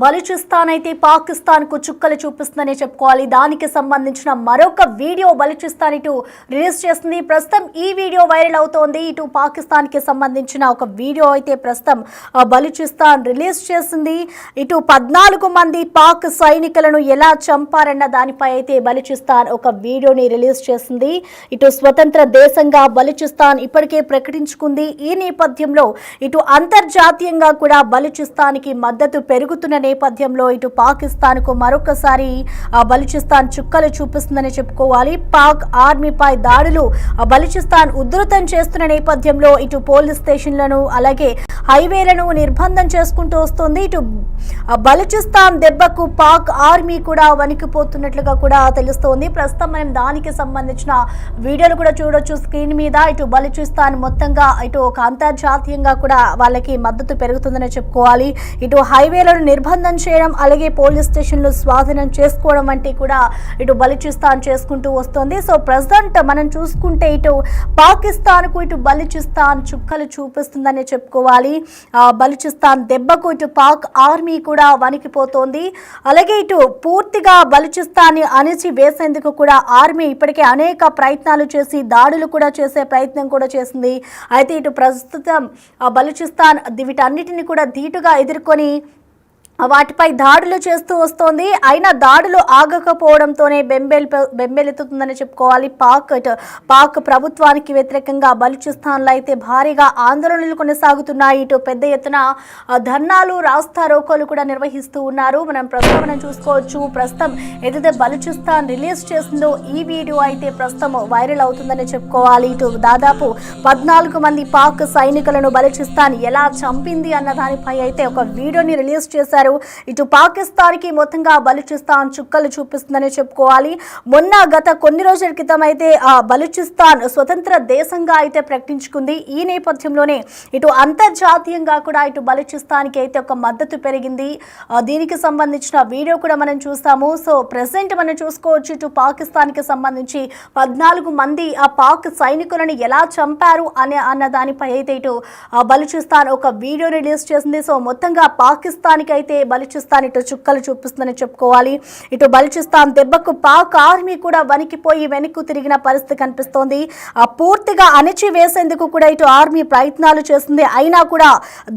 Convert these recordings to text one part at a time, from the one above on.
బలూచిస్తాన్ అయితే పాకిస్తాన్ కు చుక్కలు చూపిస్తుందని చెప్పుకోవాలి. దానికి సంబంధించిన మరొక వీడియో బలూచిస్తాన్ ఇటు రిలీజ్ చేసింది. ప్రస్తుతం ఈ వీడియో వైరల్ అవుతోంది. ఇటు పాకిస్తాన్ కి సంబంధించిన ఒక వీడియో అయితే ప్రస్తుతం బలూచిస్తాన్ రిలీజ్ చేసింది. ఇటు 14 మంది పాక్ సైనికులను ఎలా చంపారన్న దానిపై అయితే బలూచిస్తాన్ ఒక వీడియోని రిలీజ్ చేసింది. ఇటు స్వతంత్ర దేశంగా బలూచిస్తాన్ ఇప్పటికే ప్రకటించుకుంది. ఈ నేపథ్యంలో ఇటు అంతర్జాతీయంగా కూడా బలూచిస్తాన్ కి మద్దతు పెరుగుతున్న నేపథ్యంలో ఇటు పాకిస్తాన్ కు మరొకసారి బలూచిస్తాన్ చుక్కలు చూపిస్తుందని చెప్పుకోవాలి. పాక్ ఆర్మీపై దాడులు బలూచిస్తాన్ ఉధృతం చేస్తున్న నేపథ్యంలో ఇటు పోలీస్ స్టేషన్లను అలాగే హైవేలను నిర్బంధం చేసుకుంటూ వస్తుంది. ఇటు బలూచిస్తాన్ దెబ్బకు పాక్ ఆర్మీ కూడా వణికిపోతున్నట్లుగా కూడా తెలుస్తోంది. ప్రస్తుతం మనం దానికి సంబంధించిన వీడియోలు కూడా చూడొచ్చు స్క్రీన్ మీద. ఇటు బలూచిస్తాన్ మొత్తంగా ఇటు ఒక అంతర్జాతీయంగా కూడా వాళ్ళకి మద్దతు పెరుగుతుందని చెప్పుకోవాలి. ఇటు హైవేలను నిర్బంధం చేయడం అలాగే పోలీస్ స్టేషన్లు స్వాధీనం చేసుకోవడం వంటి కూడా ఇటు బలూచిస్తాన్ చేసుకుంటూ వస్తుంది. సో ప్రెసెంట్ మనం చూసుకుంటే ఇటు పాకిస్తాన్ కు ఇటు బలూచిస్తాన్ చుక్కలు చూపిస్తుందని చెప్పుకోవాలి. బలూచిస్తాన్ దెబ్బకు ఇటు పాక్ ఆర్మీ కూడా వణికిపోతోంది. అలాగే ఇటు పూర్తిగా బలూచిస్తాన్ ని అణిచి వేసేందుకు కూడా ఆర్మీ ఇప్పటికే అనేక ప్రయత్నాలు చేసి దాడులు కూడా చేసే ప్రయత్నం కూడా చేసింది. అయితే ఇటు ప్రస్తుతం బలూచిస్తాన్ వీటన్నిటిని కూడా ధీటుగా ఎదుర్కొని వాటిపై దాడులు చేస్తూ వస్తోంది. అయినా దాడులు ఆగకపోవడంతోనే బెంబేలెత్తుతుందని చెప్పుకోవాలి. పాక్ ప్రభుత్వానికి వ్యతిరేకంగా బలూచిస్తాన్లో అయితే భారీగా ఆందోళనలు కొనసాగుతున్నాయి. ఇటు పెద్ద ఎత్తున ధర్నాలు రాస్తా రోకోలు కూడా నిర్వహిస్తూ ఉన్నారు. మనం చూసుకోవచ్చు. ప్రస్తుతం ఏదైతే బలూచిస్తాన్ రిలీజ్ చేసిందో ఈ వీడియో అయితే ప్రస్తుతం వైరల్ అవుతుందని చెప్పుకోవాలి. ఇటు దాదాపు 14 మంది పాక్ సైనికులను బలూచిస్తాన్ ఎలా చంపింది అన్న దానిపై అయితే ఒక వీడియోని రిలీజ్ చేశారు. ఇటు పాకిస్తాన్ కి మొత్తంగా బలూచిస్తాన్ చుక్కలు చూపిస్తుందని చెప్పుకోవాలి. గత కొన్ని రోజుల క్రితం అయితే బలూచిస్తాన్ స్వతంత్ర దేశంగా అయితే ప్రకటించుకుంది. ఈ నేపథ్యంలోనే ఇటు అంతర్జాతీయంగా కూడా ఇటు బలూచిస్తాన్ కి అయితే ఒక మద్దతు పెరిగింది. దీనికి సంబంధించిన వీడియో కూడా మనం చూస్తాము. సో ప్రెసెంట్ మనం చూసుకోవచ్చు. ఇటు పాకిస్తాన్ కి సంబంధించి 14 మంది ఆ పాక్ సైనికులను ఎలా చంపారు అన్న దానిపై అయితే ఇటు బలూచిస్తాన్ ఒక వీడియో రిలీజ్ చేసింది. సో మొత్తంగా పాకిస్తాన్ కి అయితే బలూచిస్తాన్ ఇటు చుక్కలు చూపిస్తుందని చెప్పుకోవాలి. ఇటు బలూచిస్తాన్ దెబ్బకు పాక్ ఆర్మీ కూడా వణికిపోయి వెనక్కు తిరిగిన పరిస్థితి కనిపిస్తోంది. పూర్తిగా అణిచి వేసేందుకు కూడా ఇటు ఆర్మీ ప్రయత్నాలు చేస్తుంది. అయినా కూడా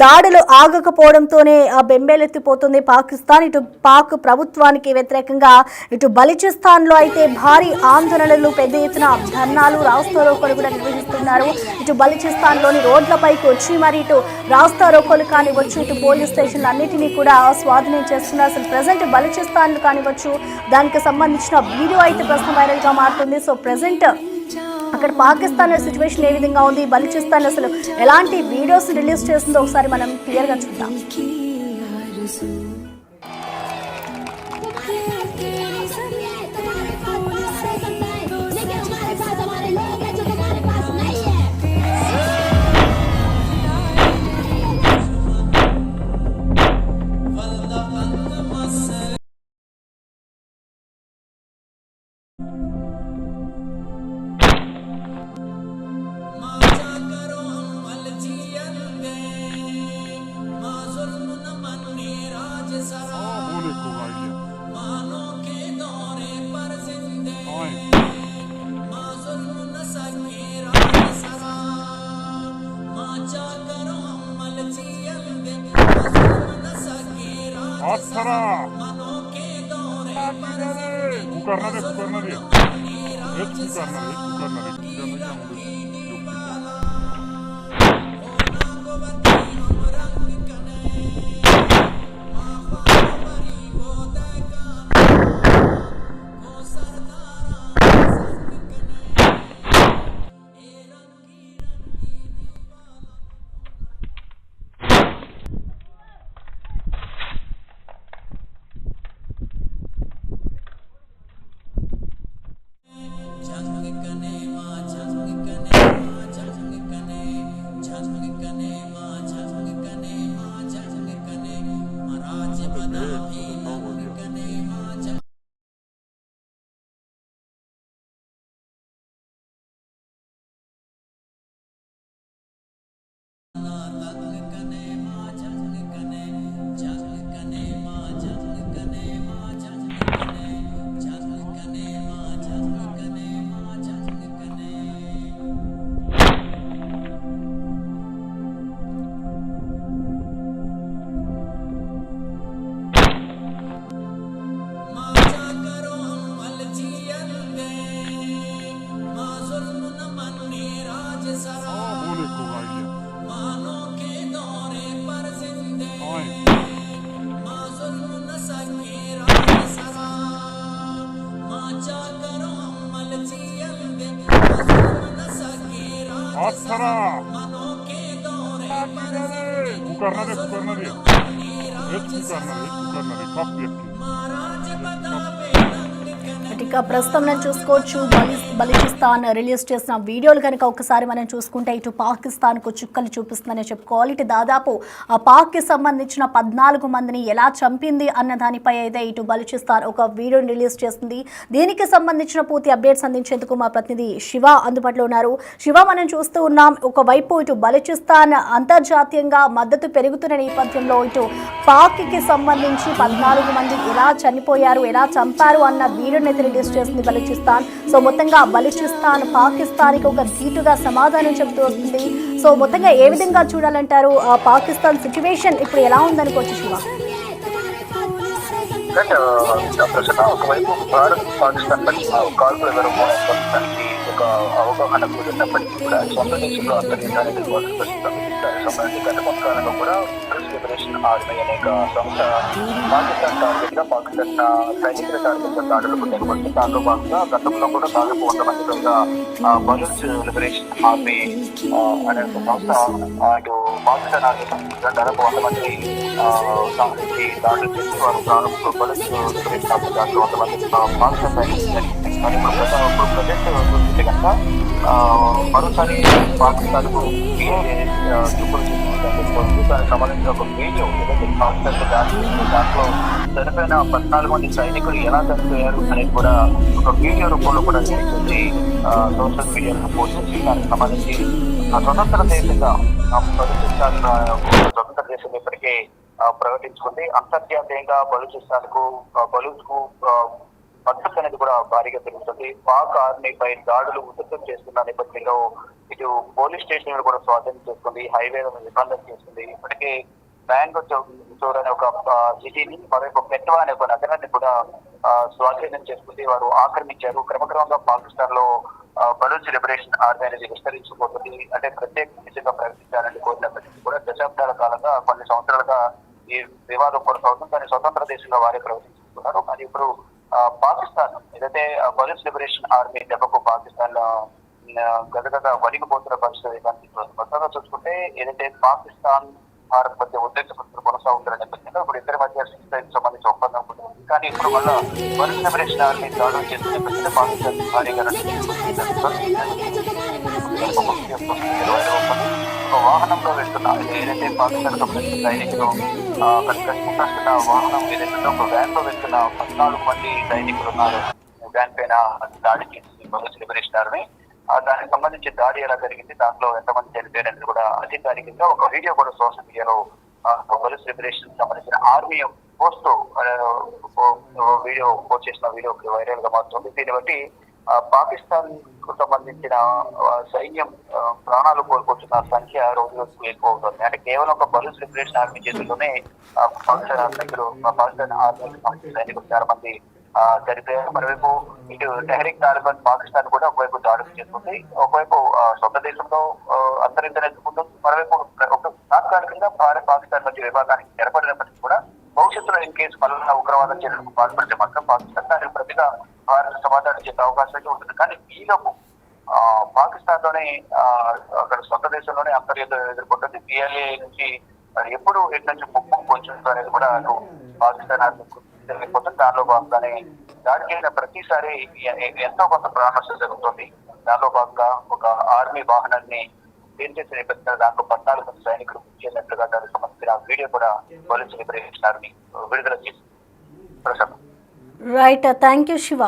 దాడులు ఆగకపోవడంతోనే బెంబేలెత్తిపోతుంది పాకిస్తాన్. ఇటు పాక్ ప్రభుత్వానికి వ్యతిరేకంగా ఇటు బలూచిస్తాన్ లో అయితే భారీ ఆందోళనలు పెద్ద ఎత్తున ధర్నాలు రాస్తా రోకోలు కూడా నిర్వహిస్తున్నారు. ఇటు బలూచిస్తాన్ లోని రోడ్లపైకి వచ్చి మరి ఇటు రాస్తా రోకోలు కానివచ్చు ఇటు పోలీస్ స్టేషన్లు అన్నిటినీ కూడా స్వాధీనం చేస్తున్నారు. అసలు ప్రెసెంట్ బలూచిస్తాన్ కానివచ్చు దానికి సంబంధించిన వీడియో అయితే ప్రస్తుతం వైరల్ గా మారుతుంది. సో ప్రెసెంట్ అక్కడ పాకిస్తాన్ సిచ్యువేషన్ ఏ విధంగా ఉంది, బలూచిస్తాన్ అసలు ఎలాంటి వీడియోస్ రిలీజ్ చేస్తుందో ఒకసారి మనం క్లియర్ గా చూద్దాం. पत्थरा कुकरना दे कप ఇక ప్రస్తుతం మనం చూసుకోవచ్చు బలూచిస్తాన్ రిలీజ్ చేసిన వీడియోలు కనుక ఒకసారి మనం చూసుకుంటే ఇటు పాకిస్తాన్కు చుక్కలు చూపిస్తుందని చెప్పుకోవాలి. ఇటు దాదాపు ఆ పాక్కి సంబంధించిన 14 మందిని ఎలా చంపింది అన్న దానిపై అయితే ఇటు బలూచిస్తాన్ ఒక వీడియోని రిలీజ్ చేస్తుంది. దీనికి సంబంధించిన పూర్తి అప్డేట్స్ అందించేందుకు మా ప్రతినిధి శివ అందుబాటులో ఉన్నారు. శివ, మనం చూస్తూ ఉన్నాం ఒకవైపు ఇటు బలూచిస్తాన్ అంతర్జాతీయంగా మద్దతు పెరుగుతున్న నేపథ్యంలో ఇటు పాక్కి సంబంధించి 14 మంది ఎలా చనిపోయారు, ఎలా చంపారు అన్న వీడియోని రిలీజ్ చేస్తుంది బలూచిస్తాన్. సో మొత్తంగా బలూచిస్తాన్ పాకిస్తాన్కి ఒక ధీటుగా సమాధానం చెబుతూ వస్తుంది. సో మొత్తంగా ఏ విధంగా చూడాలంటారు? పాకిస్తాన్ సిచ్యువేషన్ ఇప్పుడు ఎలా ఉందనుకోవచ్చు శివ? ఒకవైపు భారత్ పాకిస్తాన్ మధ్య కాల్పుల విరమడానికి ఒక అవగాహన కుదిరినప్పటికీ కూడా సొంత దేశంలో అంతర్యుద్ధానికి సంబంధించి గత కొంతకాలంలో కూడా పీపుల్స్ లిబరేషన్ ఆర్మీ అనే సంస్థ పాకిస్తాన్ టార్గెట్ గా పాకిస్తాన్ సైనికుల టార్గెట్ గా దాడులకు నిలబడుతుంది. దాంట్లో భాగంగా గతంలో కూడా దాదాపు 100 మంది పైగా బలూచ్ లిబరేషన్ ఆర్మీ అనే సంస్థ అటు పాకిస్తాన్ ఆర్మీ దాదాపు 100 మంది సంబంధించి దాడులు చేసి వారు బలూచ్ లిబరేషన్ ఆర్మీ దాంట్లో 100 మంది పాకిస్తాన్ సైనికులు ఇప్పుడు ప్రజెంట్ చూస్తే కనుక మరోసారి పాకిస్తాన్ కు దానికి సంబంధించిన ఒక వీడియో పాకిస్తాన్ దాంట్లో చనిపోయిన 14 మంది సైనికులు ఎలా చనిపోయారు అనేది కూడా ఒక వీడియో రూపంలో కూడా చేసి సోషల్ మీడియాలో పోస్ట్ చేసి దానికి సంబంధించి స్వతంత్ర దేశంగా బలూచిస్తాన్ స్వతంత్ర దేశం ఇప్పటికే ప్రకటించుకుంది. అంతర్జాతీయంగా బలూచిస్తాన్ కు బలూచ్ కు మద్దతు అనేది కూడా భారీగా పెరుగుతుంది. పాక్ ఆర్మీపై దాడులు ఉధృతం చేస్తున్న నేపథ్యంలో ఇటు పోలీస్ స్టేషన్ కూడా స్వాధీనం చేసుకుంది, హైవేలను నిర్బంధం చేస్తుంది. ఇప్పటికే బ్యాంగూర్ అనే ఒక సిటీని మరొక పెట్వా అనే ఒక నగరాన్ని కూడా స్వాధీనం చేసుకుంది. వారు ఆక్రమించారు. క్రమక్రమంగా పాకిస్తాన్ లో బలూచ్ లిబరేషన్ ఆర్మీ అనేది విస్తరించిపోతుంది. అంటే ప్రత్యేక దేశంగా ప్రకటించాలని కోరినప్పటికీ కూడా దశాబ్దాల కాలంగా కొన్ని సంవత్సరాలుగా ఈ వివాదం కొనసాగుతుంది. కానీ స్వతంత్ర దేశంగా వారే ప్రకటించుకున్నారు. కానీ ఇప్పుడు పాకిస్తాన్ ఏదైతే బలూచ్ లిబరేషన్ ఆర్మీ దెబ్బకు పాకిస్తాన్ గదగద వణిగిపోతున్న పరిస్థితి కనిపిస్తుంది. మొత్తంగా చూసుకుంటే ఏదైతే పాకిస్తాన్ భారత్ మధ్య ఉద్రిక్త పరిస్థితులు కొనసాగుతున్న నేపథ్యంలో ఇప్పుడు ఇద్దరి మధ్య సంబంధించి ఒప్పందం ఉంటుంది. కానీ ఇప్పుడు మళ్ళా బలూచ్ లిబరేషన్ ఆర్మీ దాడులు చేస్తున్న నేపథ్యంలో పాకిస్తాన్ భారీగా ఒక వాహనంలో వెళ్తున్నా ఏదైతే పాకిస్తాన్ సంబంధించిన సైనికులు కష్టపడుతున్న వాహనం ఏదైతే ఒక వ్యాన్ లో వెళ్తున్న 14 మంది సైనికులు ఉన్నారు. వ్యాన్ పైన దాడి చేసింది బలూచ్ లిబరేషన్ ఆర్మీ. దానికి సంబంధించి దాడి ఎలా జరిగింది, దాంట్లో ఎంతమంది చనిపోయారు అనేది కూడా అధికారికంగా ఒక వీడియో కూడా సోషల్ మీడియాలో బలూచ్ లిబరేషన్ సంబంధించిన ఆర్మీ పోస్ట్ వీడియో పోస్ట్ చేసిన వీడియో వైరల్ గా మారుతుంది. దీన్ని బట్టి పాకిస్తాన్ కు సంబంధించిన సైన్యం ప్రాణాలు కోల్పోతున్న సంఖ్య రోజు రోజుకు ఎక్కువ అవుతుంది. అంటే కేవలం ఒక బలూచ్ లిబరేషన్ ఆర్మీ చేతుల్లోనే పాకిస్తాన్ ఆర్మీ సైనికులు చాలా మంది చనిపోయారు. మరోవైపు ఇటు టెహ్రీక్ తాలిబాన్ పాకిస్తాన్ కూడా ఒకవైపు దాడులు చేస్తుంది. ఒకవైపు సొంత దేశంలో అంతరించలేకపోతుంది. మరోవైపు తాత్కాలికంగా భారత్ పాకిస్తాన్ మధ్య విభాగానికి ఏర్పడినప్పటికీ కూడా భవిష్యత్తులో ఇన్ కేసు మళ్ళీ ఉగ్రవాద చర్యలకు పాల్పడితే మాత్రం పాకిస్తాన్ దానికి ప్రతిగా భారత్ సమాధానం చేసే అవకాశం అయితే ఉంటుంది. కానీ ఈలోపు పాకిస్తాన్ లోనే అక్కడ సొంత దేశంలోనే అంతర్యుద్ధం ఎదుర్కొంటుంది. పిఎల్ఏ నుంచి ఎప్పుడు ఎటు నుంచి ముప్పు కొంచెం అనేది కూడా అటు పాకిస్తాన్ జరిగిపోతుంది. దానిలో భాగంగానే దాడి చేసిన ప్రతిసారి ఎంతో కొంత పరామర్శ జరుగుతుంది. దానిలో భాగంగా ఒక ఆర్మీ వాహనాన్ని ఏం చేసిన నేపథ్యంలో దాంట్లో 14 మంది సైనికులు చేసినట్లుగా దానికి సంబంధించిన వీడియో కూడా బలూచ్ లిబరేషన్ ఆర్మీ విడుదల చేసింది. Prasad right, thank you Shiva.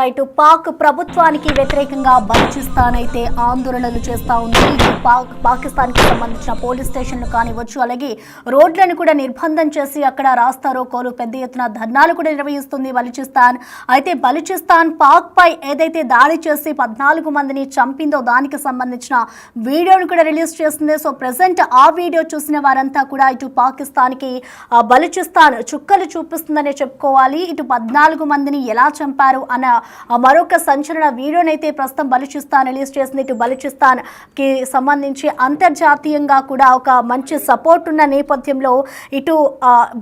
ఇటు పాక్ ప్రభుత్వానికి వ్యతిరేకంగా బలూచిస్తాన్ అయితే ఆందోళనలు చేస్తూ ఉంది. పాకిస్తాన్కి సంబంధించిన పోలీస్ స్టేషన్లు కానివచ్చు, అలాగే రోడ్లను కూడా నిర్బంధం చేసి అక్కడ రాస్తా రోకోలు పెద్ద ఎత్తున ధర్నాలు కూడా నిర్వహిస్తుంది బలూచిస్తాన్. అయితే బలూచిస్తాన్ పాక్ పై ఏదైతే దాడి చేసి 14 మందిని చంపిందో దానికి సంబంధించిన వీడియోను కూడా రిలీజ్ చేస్తుంది. సో ప్రెసెంట్ ఆ వీడియో చూసిన వారంతా కూడా ఇటు పాకిస్తాన్కి బలూచిస్తాన్ చుక్కలు చూపిస్తుందనే చెప్పుకోవాలి. ఇటు 14 మందిని ఎలా చంపారు అన్న మరొక సంచలన వీడియోనైతే ప్రస్తుతం బలూచిస్తాన్ రిలీజ్ చేసింది. ఇటు బలూచిస్తాన్ కి సంబంధించి అంతర్జాతీయంగా కూడా ఒక మంచి సపోర్ట్ ఉన్న నేపథ్యంలో ఇటు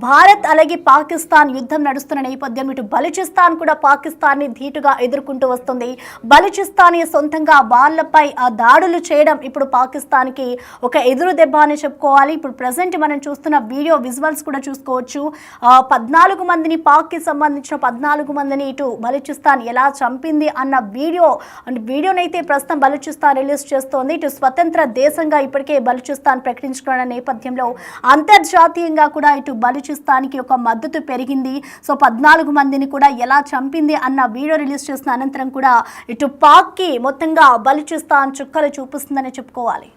భారత్ అలాగే పాకిస్తాన్ యుద్ధం నడుస్తున్న నేపథ్యం ఇటు బలూచిస్తాన్ కూడా పాకిస్తాన్ ని ధీటుగా ఎదుర్కొంటూ వస్తుంది. బలూచిస్తాన్ సొంతంగా వాళ్ళపై దాడులు చేయడం ఇప్పుడు పాకిస్తాన్ కి ఒక ఎదురు దెబ్బ అని చెప్పుకోవాలి. ఇప్పుడు ప్రెసెంట్ మనం చూస్తున్న వీడియో విజువల్స్ కూడా చూసుకోవచ్చు. 14 మందిని పాక్ కి సంబంధించిన 14 మందిని ఇటు బలూచిస్తాన్ ఎలా చంపింది అన్న వీడియోనైతే ప్రస్తుతం బలూచిస్తాన్ రిలీజ్ చేస్తోంది. ఇటు స్వతంత్ర దేశంగా ఇప్పటికే బలూచిస్తాన్ ప్రకటించుకున్న నేపథ్యంలో అంతర్జాతీయంగా కూడా ఇటు బలూచిస్తాన్ కి ఒక మద్దతు పెరిగింది. సో 14 మందిని కూడా ఎలా చంపింది అన్న వీడియో రిలీజ్ చేసిన అనంతరం కూడా ఇటు పాక్ కి మొత్తంగా బలూచిస్తాన్ చుక్కలు చూపిస్తుందని చెప్పుకోవాలి.